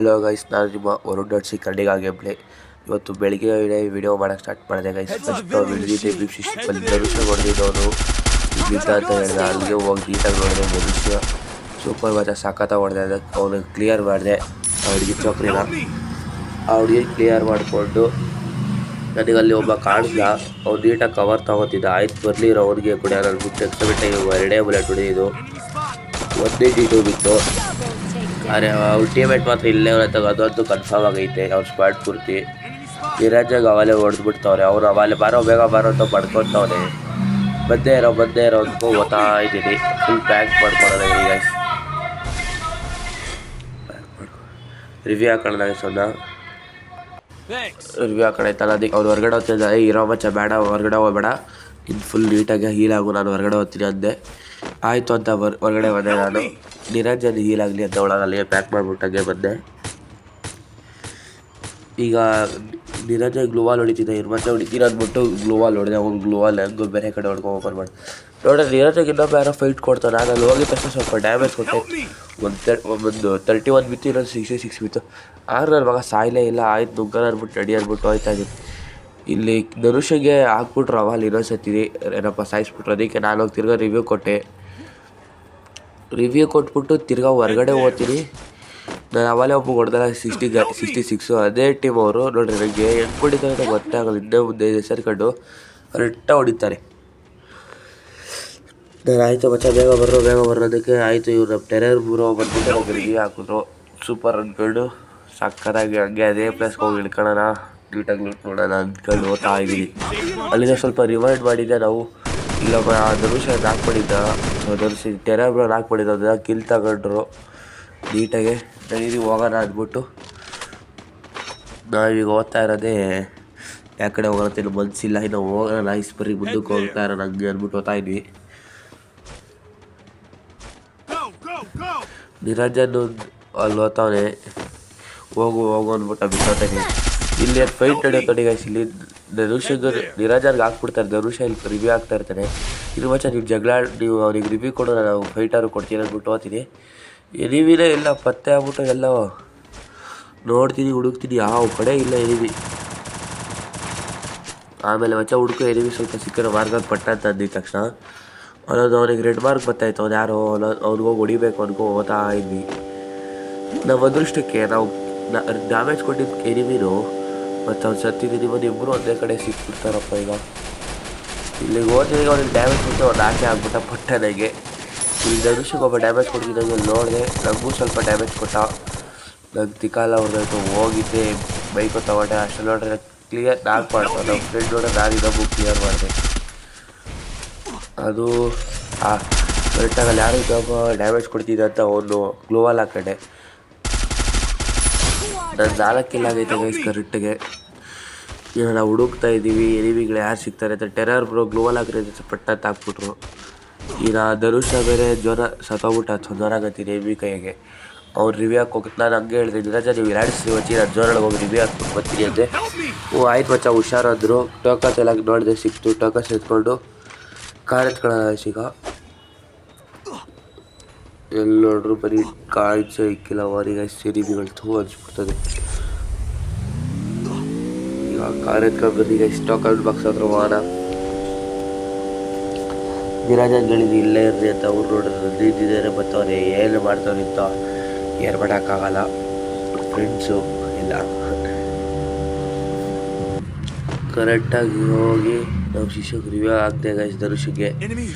Hello guys, ನಾನು ನಿಮ್ಮ ವರುಣ್ ಕನ್ನಡಿಗ game play. ಇವತ್ತು ಬೆಳಿಗ್ಗೆ ವಿಡಿಯೋ ಮಾಡೋಕ್ಕೆ ಸ್ಟಾರ್ಟ್ ಮಾಡಿದೆ ಗೈಸ್. ಫಸ್ಟ್ ಇಳಿದಿದ್ದೆ ಬಲ್ಲಿ ಧನುಷ್ಯ ಹೊಡೆದಿದ್ದವನು ಇಲ್ಲಿದ್ದ ಅಂತ ಹೇಳಿದೆ. ಅಲ್ಲಿಗೆ ಹೋಗಿ ನೀಟಾಗಿ ನೋಡಿದೆ. ಧನುಷ್ಯ ಸೂಪರ್ ಮಜಾ ಸಖತ್ತಾಗಿ ಹೊಡೆದೆ. ಅದಕ್ಕೆ ಅವನು ಕ್ಲಿಯರ್ ಮಾಡಿದೆ ಆ ಹುಡುಗಿ ಚೌಕ್ರಿನ. ಆ ಹುಡುಗಿ ಕ್ಲಿಯರ್ ಮಾಡಿಕೊಂಡು ನನಗಲ್ಲಿ ಒಬ್ಬ ಕಾಣಿಸ್ದ. ಅವ್ನು ನೀಟಾಗಿ ಕವರ್ ತಗೋತಿದ್ದ. ಆಯ್ತು ಬರಲಿರೋ ಅವ್ನಿಗೆ ಕೂಡ ನಾನು ಬಿಟ್ಟು ಎಕ್ಸ್ಬಿಟ್ಟೆ. ಎರಡೇ ಬುಲೆಟ್ ಹೊಡೆದಿದ್ದು, ಒಂದೇ T2 ಬಿತ್ತು. ಅರೆ ಅವ್ರ ಟೀಮೇಟ್ ಮಾತ್ರ ಇಲ್ಲೇ ಅದೊಂದು ಕನ್ಫರ್ಮ್ ಆಗೈತೆ. ಅವ್ರ ಸ್ಕ್ವಾಡ್ ಪೂರ್ತಿ ನಿರಂಜಾಗ ಅವಾಲೆ ಹೊಡೆದ್ಬಿಡ್ತವ್ರೆ. ಅವ್ರು ಅವಾಲೆ ಬಾರೋ ಬೇಗ ಬಾರೋ ಅಂತ ಪಡ್ಕೊತವ್ರೆ. ಬಂದೇ ಇರೋ ಅಂದ್ಕೊ ಓದ್ತಾ ಇದ್ದೀನಿ. ಫುಲ್ ಪ್ಯಾಕ್ ಮಾಡ್ಕೊಳೋಣ ಈಗ. ರಿವ್ಯೂ ಹಾಕೋಣ ಗೈಸ್. ರಿವ್ಯೂ ಹಾಕೋಣೈತಲ್ಲ ಅದಕ್ಕೆ ಅವ್ರು ಹೊರಗಡೆ ಹೋಗ್ತಿದ್ದಾರೆ. ಇರೋ ಮಚ್ಚ ಬೇಡ, ಹೊರಗಡೆ ಹೋಗ್ಬೇಡ, ಇನ್ನು ಫುಲ್ ನೀಟಾಗಿ ಹೀಲ್ ಆಗು, ನಾನು ಹೊರಗಡೆ ಹೋಗ್ತೀನಿ ಅಂದೆ. ಆಯಿತು ಅಂತ ಹೊರಗಡೆ ಬಂದೆ. ನಾನು ನಿರಂಜನ್ ಹೀಲ್ ಆಗಲಿ ಅಂತ ಒಳಗಲ್ಲಿ ಪ್ಯಾಕ್ ಮಾಡಿಬಿಟ್ಟಾಗೆ ಬಂದೆ. ಈಗ ನಿರಂಜನ್ ಗ್ಲೂವಾಲ್ ಹೊಡಿತಿದ್ದೆ, ಇರ್ಮಂತ ಹೊಡಿತೀನಿ ಅಂದ್ಬಿಟ್ಟು ಗ್ಲೂವಾಲ್ ಹೊಡೆದೆ. ಅವ್ನು ಗ್ಲೂವಾಲ್ ಹೆಂಗು ಬೇರೆ ಕಡೆ ಹೊಡ್ಕೊಂಡು ಓಪನ್ ಮಾಡಿ ನೋಡಿದ್ರೆ ನಿರಂಜನ್ಗೆ ಇನ್ನೊಬ್ಬ ಯಾರೋ ಫೈಟ್ ಕೊಡ್ತಾನೆ. ನಾನು ಅಲ್ಲಿ ಹೋಗಿದ ತಕ್ಷಣ ಸ್ವಲ್ಪ ಡ್ಯಾಮೇಜ್ ಕೊಟ್ಟೆ. ಒಂದು 31 ಬಿತ್ತು, ಇನ್ನೊಂದು 66 ಬಿತ್ತು. ಆದ್ರೆ ನನ್ನ ಮಗ ಸಾಯಲೇ ಇಲ್ಲ. ಆಯ್ತು ನುಗ್ಗನ ಅಂದ್ಬಿಟ್ಟು ರೆಡಿ ಅಂದ್ಬಿಟ್ಟು ಹೋಯ್ತಾ ಇದ್ದೀನಿ. ಇಲ್ಲಿ ಧನುಷಿಗೆ ಹಾಕ್ಬಿಟ್ರು ಅವಲ್ಲಿ ಇನ್ನೊಂದ್ಸತಿ ಏನಪ್ಪ ಸಾಯಿಸ್ಬಿಟ್ರು. ಅದಕ್ಕೆ ನಾನು ಹೋಗಿ ತಿರ್ಗಾ ರಿವ್ಯೂ ಕೊಟ್ಬಿಟ್ಟು ತಿರ್ಗಾ ಹೊರಗಡೆ ಹೋಗ್ತೀನಿ. ನಾನು ಅವಲೇ ಒಬ್ಬ ಹೊಡೆದಲ್ಲ 66. ಅದೇ ಟೀಮ್ ಅವರು ನೋಡ್ರಿ. ನನಗೆ ಹೆಂಗೆ ಹೊಡಿತಾರೆ ಅಂತ ಗೊತ್ತಾಗಲ್ಲ. ಹಿಂದೆ ಮುಂದೆ ಸೇರ್ಕೊಂಡು ಕರೆಕ್ಟಾಗಿ ಹೊಡಿತಾರೆ. ನಾನು ಆಯಿತು ಮಚ್ಚ ಬೇಗ ಬರೋದಕ್ಕೆ ಆಯಿತು. ಇವ್ರು ನಮ್ಮ ಟೆರರ್ ಬ್ರೋ ಬಂದ್ಬಿಟ್ಟು ನಮ್ಗೆ ರಿವ್ಯೂ ಹಾಕಿದ್ರು. ಸೂಪರ್ ಅಂದ್ಕೊಂಡು ಸಕ್ಕತ್ತಾಗಿ ಹಂಗೆ ಅದೇ ಪ್ಲೇಸ್ಗೆ ಹೋಗಿ ಇಳ್ಕೊಳ್ಳೋಣ, ನೀಟಾಗಿ ಲೂಟ್ ನೋಡೋಣ ಅಂದ್ಕೊಂಡು ಹೋಗ್ತಾ ಇದ್ದೀನಿ. ಅಲ್ಲಿಂದ ಸ್ವಲ್ಪ ರಿವೈಂಡ್ ಮಾಡಿದ್ದೆ ನಾವು. ಇಲ್ಲೊಬ್ಬ ಧನುಷ ಹಾಕ್ಬಿಟ್ಟಿದ್ದ, ಟೆರರ್ ಬ್ರೋ ಹಾಕ್ಬಿಟ್ಟಿದ್ದ. ಅದನ್ನ ಕಿಲ್ ತಗೊಂಡ್ರು ನೀಟಾಗೆ. ಡೈಲಿ ಹೋಗೋಣ ಅಂದ್ಬಿಟ್ಟು ನಾವೀಗ ಹೋಗ್ತಾ ಇರೋದೇ ಯಾವ ಕಡೆ ಹೋಗೋಣ ಇನ್ನು ಮನಸ್ಸಿಲ್ಲ. ಇನ್ನು ಹೋಗೋಣ ಐಸ್ಬರಿ ಮುಂದಕ್ಕೆ ಹೋಗ್ತಾ ಇರೋಣ ಹಂಗೆ ಅಂದ್ಬಿಟ್ಟು ಹೋಗ್ತಾ ಇದ್ವಿ. ನಿರಂಜನ್ ಅಲ್ಲಿ ಹೋಗ್ತಾವನೆ. ಹೋಗು ಅಂದ್ಬಿಟ್ಟು ಬಿಟ್ಟೋತಾನೆ. ಇಲ್ಲಿ ಫೈಟ್ ನಡೆಯೋತಾನೆ ಗೈಸ್. ಇಲ್ಲಿ ನಿರಂಜನ್ಗೆ ಹಾಕ್ಬಿಡ್ತಾರೆ. ಧನುಷ ಇಲ್ಲಿ ರಿವ್ಯೂ ಆಗ್ತಾ ಇರ್ತಾನೆ. ಇದು ಮಚ್ಚ ನೀವು ನೀವು ಅವ್ರಿಗೆ ರಿವ್ಯೂ ಕೊಡು, ನಾವು ಫೈಟರು ಕೊಡ್ತೀನಿ ಅಂದ್ಬಿಟ್ಟು ಹೋಗ್ತೀನಿ. ಎನಿವಿನೇ ಇಲ್ಲ, ಪತ್ತೆ ಆಗ್ಬಿಟ್ಟು ಎಲ್ಲ ನೋಡ್ತೀನಿ, ಹುಡುಕ್ತೀನಿ, ಯಾವ ಕಡೆ ಇಲ್ಲ ಎನಿವಿ. ಆಮೇಲೆ ಮಚ್ಚ ಹುಡುಕು ಎನಿವಿ ಸ್ವಲ್ಪ ಸಿಕ್ಕಿರೋ ಮಾರ್ಗ ಪಟ್ಟ ಅಂತ ಅಂದಿದ ತಕ್ಷಣ ಅವನಿಗೆ ರೆಡ್ ಮಾರ್ಕ್ ಬರ್ತಾಯಿತ್ತು. ಅವ್ನು ಯಾರೋ ಅವ್ನಿಗೋಗಿ ಹೊಡಿಬೇಕು ಅನ್ಕೋ ಹೋಗ್ತಾ ಇದ್ವಿ. ನಾವು ಅದೃಷ್ಟಕ್ಕೆ ನಾವು ಡ್ಯಾಮೇಜ್ ಕೊಟ್ಟಿದ್ದು ಎನಿಮಿನೂ ಮತ್ತು ಅವ್ನು ಸತ್ತಿದ್ದೀನಿ. ಇಬ್ಬರು ಒಂದೇ ಕಡೆ ಸಿಕ್ಬಿಡ್ತಾರಪ್ಪ. ಈಗ ಇಲ್ಲಿಗೆ ಹೋದ್ರೆ ಅವ್ನಿಗೆ ಡ್ಯಾಮೇಜ್ ಕೊಟ್ಟು ಅವ್ನು ಆಚೆ ಆಗ್ಬಿಟ್ಟ ಪಟ್ಟನೆಗೆ. ಇಲ್ಲಿ ಧನುಷಿಗೆ ಒಬ್ಬ ಡ್ಯಾಮೇಜ್ ಕೊಟ್ಟಿದ್ದಂಗೆ ನೋಡಿದೆ. ನನಗೂ ಸ್ವಲ್ಪ ಡ್ಯಾಮೇಜ್ ಕೊಟ್ಟ. ನಂಗೆ ತಿಕ್ಕಾಲ ಹೊಡೆದಾಯ್ತು. ಹೋಗಿದ್ದೆ ಬೈಕು ತಗೊಂಡೆ. ಅಷ್ಟು ನೋಡ್ರೆ ಕ್ಲಿಯರ್ ನಾಲ್ಕು ಮಾಡ್ತಾರೆ. ನಮ್ಮ ಫ್ರೆಂಡ್ ನೋಡ್ರೆ ನಾನು ಇನ್ನೊಬ್ಬ ಕ್ಲಿಯರ್ ಮಾಡಿದೆ. ಅದು ಕರೆಕ್ಟಾಗಲ್ಲಿ ಯಾರು ಇನ್ನೊಬ್ಬ ಡ್ಯಾಮೇಜ್ ಕೊಡ್ತಿದ್ದೆ ಅಂತ ಅವನು ಗ್ಲೋವಾಲ್ ಹಾಕೊಂಡೆ. ನಾನು 4 ಕಿಲ್ ಆಗೈತೆ ಗೈಸ್ ಕರೆಕ್ಟಿಗೆ. ಈಗ ನಾವು ಹುಡುಕ್ತಾ ಇದ್ದೀವಿ ಎನಿಮಿಗಳು ಯಾರು ಸಿಗ್ತಾರೆ ಅಂತ. ಟೆರರ್ ಬ್ರೋ ಗ್ಲೋವಾಲ್ ಹಾಕಿದ್ರೆ ಪಟ್ಟಂತ ಹಾಕ್ಬಿಟ್ರು. ಈಗ ಧನುಷ ಬೇರೆ ಜ್ವರ ಸತ್ತೋಗ್ಬಿಟ್ಟು ಜ್ವರಾಗತ್ತೀನಿ ಎನಿಮಿ ಕೈಗೆ. ಅವ್ರು ರಿವ್ಯೂ ಹಾಕಿ ನಾನು ಹಂಗೆ ಹೇಳಿದೆ, ನಿರಂಜನ್ ನೀವು ಎರಡು వచ్చి ನಾನು ಜ್ವರೊಳಗೆ ಹೋಗಿ ರಿವ್ಯೂ ಹಾಕ್ಬಿಟ್ಟು ಬರ್ತೀನಿ ಅಂದೆ. ಆಯ್ತು ಮಚ್ಚ ಹುಷಾರಾದ್ರು. ಟೋಕನ್ಸ್ ಎಲ್ಲ ನೋಡಿದೆ, ಸಿಕ್ತು. ಟೋಕನ್ಸ್ ಎತ್ಕೊಂಡು ಕಾರ್ ಎತ್ಕೊಳ್ಳೋಣ. ಈಗ ಎಲ್ಲಿ ನೋಡ್ರು ಬರೀ ಕಾಯಿನ್ಸೇ ಇಕ್ಕಿಲ್ಲ. ಅವರಿಗೆ ಎನಿಮಿಗಳು ಥೂ ಅನ್ಸ್ಬಿಡ್ತದೆ. ಈಗ ಕಾರ್ ಎತ್ಕೊಂಡು ಬರೀ ಟೋಕನ್ ಬಾಕ್ಸ್ ಹತ್ರ ಹೋಗೋಣ. ನಿರಂಜನ್ಗಳಿದ್ದು ಇಲ್ಲೇ ಇರಲಿ ಅಂತ ಅವ್ರು ನೋಡಿದ್ರೆ ನಿಂತಿದ್ದಾರೆ. ಬರ್ತವ್ರೆ ಏನು ಮಾಡ್ತವ್ರೆ ಅಂತ ಏನು ಮಾಡೋಕ್ಕಾಗಲ್ಲ. ಫ್ರೆಂಡ್ಸು ಇಲ್ಲ. ಕರೆಕ್ಟಾಗಿ ಹೋಗಿ ನಾವು ಶಿಷ್ಯಗೆ ರಿವ್ಯೂ ಆಗ್ತೇ ಗೈಸ್. ಧನುಷಿಗೆ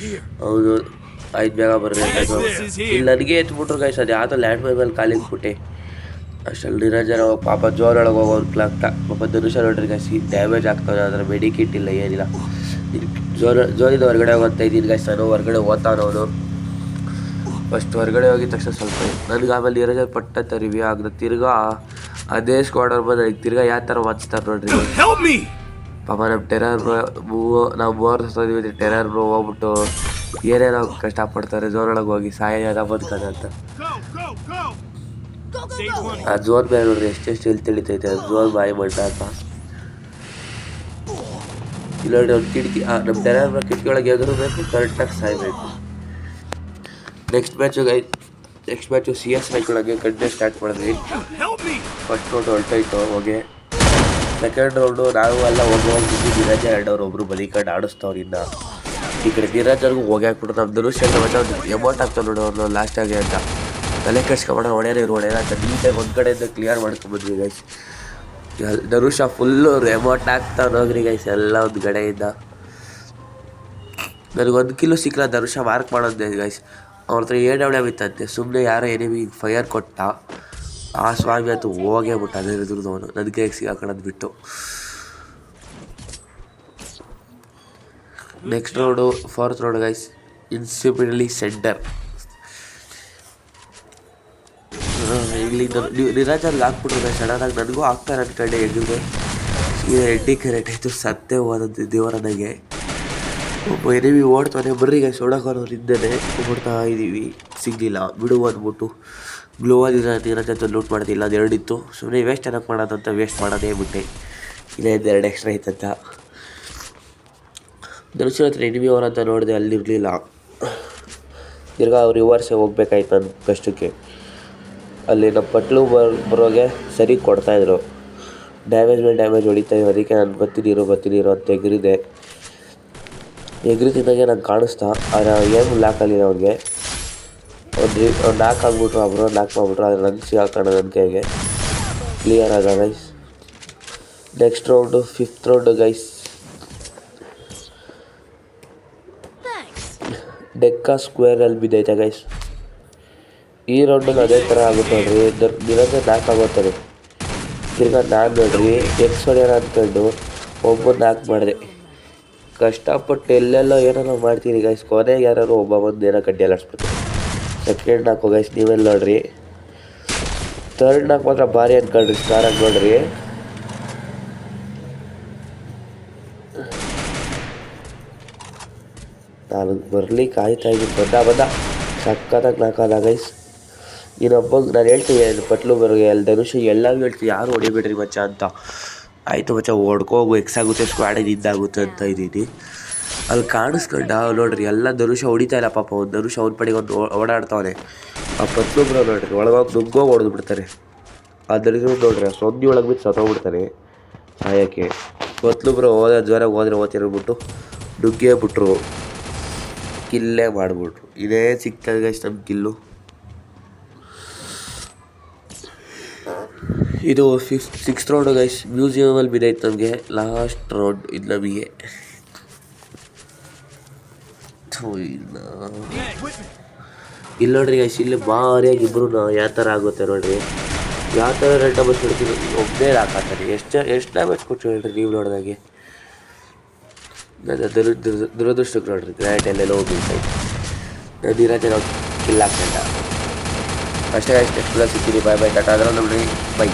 ಹೌದು ಆಯ್ತು ಬೇಗ ಬರಬೇಕು. ಇಲ್ಲಿ ನನಗೆ ಎತ್ಬಿಟ್ರು ಗೈಸ್. ಅದು ಯಾವುದೋ ಲ್ಯಾಂಡ್ ಮೈ ಮೇಲೆ ಖಾಲಿ ಇಟ್ಬಿಟ್ಟೆ. ಅಷ್ಟಲ್ಲಿ ನಿರಂಜನ ಪಾಪ ಜೋರೊಳಗೆ ಹೋಗೋರು ಪಾಪ ಧನುಷ ನೋಡ್ರಿ ಗೈಸ್ ಡ್ಯಾಮೇಜ್ ಆಗ್ತದೆ. ಅದರ ಮೆಡಿಕಿಟ್ ಇಲ್ಲ, ಏನಿಲ್ಲ. ಜೋರಿಂದ ಹೊರಗಡೆ ಹೋಗ್ತಾ ಇದ್ದೀನಿ ಗೈಸ್. ನಾನು ಹೊರಗಡೆ ಓದ್ತಾನವನು. ಫಸ್ಟ್ ಹೊರಗಡೆ ಹೋಗಿದ ತಕ್ಷಣ ಸ್ವಲ್ಪ ನನಗೆ ಆಮೇಲೆ ನಿರಂಜನ್ ಪಟ್ಟಂತ ರಿವ್ಯೂ ಆಗದೆ. ತಿರ್ಗಾ ಅದೇ ಸ್ಕ್ವಾಡರ್ ಬಂದು ನನಗೆ ತಿರ್ಗಾ ಯಾವ ಥರ ವಾಚಿಸ್ತಾರೆ ನೋಡ್ರಿ. ಪಾಪ ನಮ್ಮ ಟೆರರ್ ನಾವು 3 ಸತ್ತಿದ್ವಿ. ಟೆರರ್ ಬ್ರೋ ಹೋಗ್ಬಿಟ್ಟು ಏನೇನೋ ಕಷ್ಟಪಡ್ತಾರೆ ಝೋನೊಳಗೆ ಹೋಗಿ ಸಾಯದ ಬದುಕದ ಅಂತ. ಆ ಝೋನ್ ಬೇರೆ ನೋಡ್ರಿ ಎಷ್ಟೆಷ್ಟು ಎಲ್ಲಿ ತಿಳಿತೈತೆ. ಝೋನ್ ಬಾಯಿ ಮಟ್ಟ ಅಂತ ಇಲ್ಲ ನೋಡಿ. ಒಂದು ಕಿಟಕಿ ನಮ್ಮ ಟೆರರ್ ಬ್ರೋ ಕಿಟಕಿ ಒಳಗೆ ಎದುರಬೇಕು, ಕರೆಕ್ಟಾಗಿ ಸಾಯಬೇಕು. ನೆಕ್ಸ್ಟ್ ಮ್ಯಾಚು CS ಮ್ಯಾಚ್ ಒಳಗೆ ಕಂಟೆಸ್ಟ್ ಸ್ಟಾರ್ಟ್ ಮಾಡಿದ್ವಿ. ಫಸ್ಟ್ ರೌಂಡ್ ಹೊರಟೋಯ್ತು ಹೋಗಿ. ಸೆಕೆಂಡ್ ರೌಂಡು ನಾವು ಎಲ್ಲ ಹೋಗಿ ಧೀರಜ್ ಎರಡವ್ರು ಒಬ್ಬರು ಬಲಿಕಂಡು ಆಡಿಸ್ತವ್ರು. ಇನ್ನು ಈ ಕಡೆ ಧೀರಜ್ವರೆಗೂ ಹೋಗಿ ಹಾಕ್ಬಿಟ್ಟು ನಮ್ಮ ಧನುಷ್ ಅಂತ ಒಂದು ಎಮೌಂಟ್ ಆಗ್ತಾವೆ ನೋಡು ಅವ್ರನ್ನ ಲಾಸ್ಟಾಗಿ ಅಂತ ತಲೆ ಕೆಡ್ಸ್ಕೊಂಬೋಣ. ಹೊಣೆನೇ ಇರು ಹೊಣೆನ ಅಂತ ನೀಟಾಗಿ ಒಂದು ಕಡೆಯಿಂದ ಕ್ಲಿಯರ್ ಮಾಡ್ಕೊಂಬಂದ್ವಿ ಗೈಸ್. ಧನುಷ ಫುಲ್ಲು ಎಮೌಂಟ್ ಆಗ್ತಾವೆ ಹೋಗ್ರಿ ಗೈಸ್ ಎಲ್ಲ ಒಂದು ಕಡೆಯಿಂದ. ನನಗೆ 1 ಕಿಲೋ ಸಿಕ್ಕಲ್ಲ. ಧನುಷ ಮಾರ್ಕ್ ಮಾಡೋದೇ ಗೈಸ್. ಅವ್ರ ಹತ್ರ ಏಡವಳೆ ಬಿತ್ತಂತೆ. ಸುಮ್ಮನೆ ಯಾರೋ ಎನಿಮಿ ಫೈರ್ ಕೊಟ್ಟ. ಆ ಸ್ವಾಮಿ ಅಂತೂ ಹೋಗೇ ಬಿಟ್ಟು ಅದೇ ಅವನು ನನ್ನ ಕೈಗೆ ಸಿಗಾಕೊಳ್ಳೋದು ಬಿಟ್ಟು. Next round 4th round guys. ಇನ್ಸಿಪಿಡಲಿ ಸೆಂಟರ್ ಇಲ್ಲಿ ನಿರಾಜಲ್ಲಿ ಹಾಕ್ಬಿಟ್ರು ಗೈಸ್. ಸಡನ್ನಾಗಿ ನನಗೂ ಆಗ್ತಾರೆ ಅಂದ್ಕೊಂಡೆ. ಹೆಂಗಿದೆ ಈಗ ಎಡ್ಡಿ ಕರೆಕ್ಟ್ ಆಯಿತು. ಸತ್ತೇ ಹೋದಂತೆ ದೇವರ ನನಗೆ. ಒಬ್ಬ ಎನಿಮಿ ಓಡ್ತಾನೆ. ಬರ್ರಿ ಗೈಸ್ ಓಡೋಕೋರು ಇದ್ದೇನೆ ಓಡ್ತಾ ಇದ್ದೀವಿ. ಸಿಗಲಿಲ್ಲ ಬಿಡು ಅಂದ್ಬಿಟ್ಟು ಗ್ಲೋವಲ್ಲಿ ನಿರಾಜ ಲೂಟ್ ಮಾಡೋದಿಲ್ಲ. ಅದು 2 ಇತ್ತು. ಸುಮ್ಮನೆ ವೇಸ್ಟ್ ಏನಕ್ಕೆ ಮಾಡೋದಂತ ವೇಸ್ಟ್ ಮಾಡೋದೇ ಬಿಟ್ಟೆ. ಇಲ್ಲ 2 ಎಕ್ಸ್ಟ್ರಾ ಐತಂತ. ಧನುಷ್ ಹತ್ರ ಎನಿಮಿ ಅವರಂತ ನೋಡಿದೆ, ಅಲ್ಲಿರಲಿಲ್ಲ. ತಿರ್ಗಾ ಅವ್ರು ರಿವರ್ಸೇ ಹೋಗ್ಬೇಕಾಯ್ತು ನನ್ನ ಕಷ್ಟಕ್ಕೆ. ಅಲ್ಲಿ ನಮ್ಮ ಪಟ್ಲು ಬರೋಗೆ ಸರಿ ಕೊಡ್ತಾಯಿದ್ರು. ಡ್ಯಾಮೇಜ್ ಮೇಲೆ ಡ್ಯಾಮೇಜ್ ಹೊಡಿತಾಯಿದ್ರು. ಅದಕ್ಕೆ ನಾನು ಬರ್ತೀನಿರೋ ಅಂತ ಎಗ್ರಿತಿದ್ದಾಗೆ ನಂಗೆ ಕಾಣಿಸ್ತಾ. ಆದರೆ ಏನು ಲಾಕ್ ಆಗಲಿಲ್ಲ ಅವ್ನಿಗೆ. ಅವ್ನು ನಾಕ್ ಆಗಿಬಿಟ್ರು. ಒಬ್ಬರು ನಾಕ್ ಮಾಡಿಬಿಟ್ರು. ಆದರೆ ನಂಗೆ ಸಿಗಾಕೋಣ ನನ್ನ ಕೈಗೆ ಕ್ಲಿಯರ್ ಆಗ guys. Next round 5th round guys. ಡೆಕ್ಕಾ ಸ್ಕ್ವೇರಲ್ಲಿ ಬಿದ್ದೈತೆ ಗೈಸ್. ಈ ರೌಂಡಲ್ಲಿ ಅದೇ ಥರ ಆಗುತ್ತೆ ನೋಡ್ರಿ. ನಿರಂತರ ನಾಕ್ ಆಗೋತಾರೆ. ತಿರ್ಗಾ ನಾನು ನೋಡ್ರಿ ಎಕ್ಸ್ ಹೊಡೆಯೋಣ ಅಂದ್ಕೊಂಡು ಒಬ್ಬರು ನಾಕ್ ಮಾಡಿದೆ. ಕಷ್ಟಪಟ್ಟು ಎಲ್ಲೆಲ್ಲೋ ಏನಾರು ಮಾಡ್ತೀನಿ ಗೈಸ್. ಕೊನೆಗೆ ಯಾರು ಒಬ್ಬ ಬಂದು ಏನೋ ಕಡ್ಡಿ ಅಲ್ಲಾಡ್ಸ್ಬಿಡ್ತಾರೆ. ಸೆಕೆಂಡ್ ನಾಕು ಗೈಸ್ ನೀವೆಲ್ಲ ನೋಡ್ರಿ. 3rd ನಾಕ್ ಮಾತ್ರ ಭಾರಿ ಅನ್ಕೊಳ್ರಿ. ಸ್ಟಾರಾಗಿ ನೋಡ್ರಿ. ನಾನು ಬರ್ಲಿಕ್ಕೆ ಆಯ್ತಾಯಿದ್ದು ಬಂದ ಸಕ್ಕತ್ತಾಗಿ ನಾಕಾದ ಗೈಸ್. ಇನ್ನೊಬ್ಬಂಗೆ ನಾನು ಹೇಳ್ತೀನಿ ಪಟ್ಲು ಬರೋಗೆ ಅಲ್ಲಿ ಧನುಷ್ ಎಲ್ಲರೂ ಹೇಳ್ತೀನಿ ಯಾರು ಹೊಡಿಬೇಡ್ರಿ ಮಚ್ಚ ಅಂತ. ಆಯಿತು ಮಚ್ಚ ಹೊಡ್ಕೋಗು ಎಕ್ಸಾಗುತ್ತೆ ಸ್ಕ್ವಾಡಿಗೆ ಇದ್ದಾಗುತ್ತೆ ಅಂತ ಇದ್ದೀನಿ. ಅಲ್ಲಿ ಕಾಣಿಸ್ಕೊಂಡ ನೋಡ್ರಿ ಎಲ್ಲ ಧನುಷ ಹೊಡಿತಾ ಇಲ್ಲ ಪಾಪ. ಒಂದು ಧನುಷ ಅವ್ನ ಪಡೆಗೆ ಒಂದು ಓಡಾಡ್ತಾವನೆ. ಆ ಪಟ್ಲು ಬರೋ ನೋಡ್ರಿ ಒಳಗೋಗಿ ನುಗ್ಗೋಗಿ ಹೊಡೆದು ಬಿಡ್ತಾರೆ. ಆ ಧನುಷ್ ನೋಡ್ರಿ ಸೊಂದಿ ಒಳಗೆ ಬಿಟ್ಟು ಸತ್ತೋಗ್ಬಿಡ್ತಾನೆ ಸಾಯೋಕ್ಕೆ. ಪಟ್ಲು ಬರೋ ಜ್ವರಾಗಿ ಹೋದ್ರೆ ಓದ್ತಿರ್ಬಿಟ್ಟು ನುಗ್ಗೇ ಬಿಟ್ರು. ಕಿಲ್ಲೇ ಮಾಡಿಬಿಟ್ರು. ಇದೇ ಸಿಗ್ತದೆ ಗೈಸ್ ನಮ್ಮ ಕಿಲ್ಲು. ಇದು 6th ರೌಂಡು ಗೈಸ್. ಮ್ಯೂಸಿಯಮಲ್ಲಿ ಬಿದ್ದೈತೆ ನಮಗೆ ಲಾಸ್ಟ್ ರೌಂಡ್. ಇದು ನಮಗೆ ಇಲ್ಲಿ ನೋಡ್ರಿ ಗೈಸ್. ಇಲ್ಲಿ ಭಾರಿಯಾಗಿ ಇಬ್ಬರು ಯಾವ ಥರ ಆಗುತ್ತೆ ನೋಡ್ರಿ. ಯಾವ ಥರ ರೆಡ್ ಡಬಲ್ಸ್ ಹೊಡ್ತೀವಿ. ಒಬ್ಬನೇ ಹಾಕಾತಾರೆ. ಎಷ್ಟು ಡ್ಯಾಮೇಜ್ ಕೊಟ್ಟು ಹೇಳ್ರಿ ನೀವು ನೋಡಿದಾಗೆ. ನನ್ನ ದುರದೃಷ್ಟಕ್ಕೆ ನೋಡ್ರಿ ಗ್ರ್ಯಾಂಡ್ ಎಲ್ಲೆಲ್ಲೋ ಹೋಗ್ಬಿಡ್ತಾಯಿತ್ತು. ನಾನು ಧೀರಜ್ ನಾವು ಕಿಲ್ ಹಾಕ್ಕೊಂಡ ಅಷ್ಟೇ ಗೈಸ್. ನೆಕ್ಸ್ಟ್ ಸಿಗ್ತೀನಿ. ಬಾಯ್ ಟಾಟಾ. ಅದರ ನೋಡ್ರಿ ಬೈ.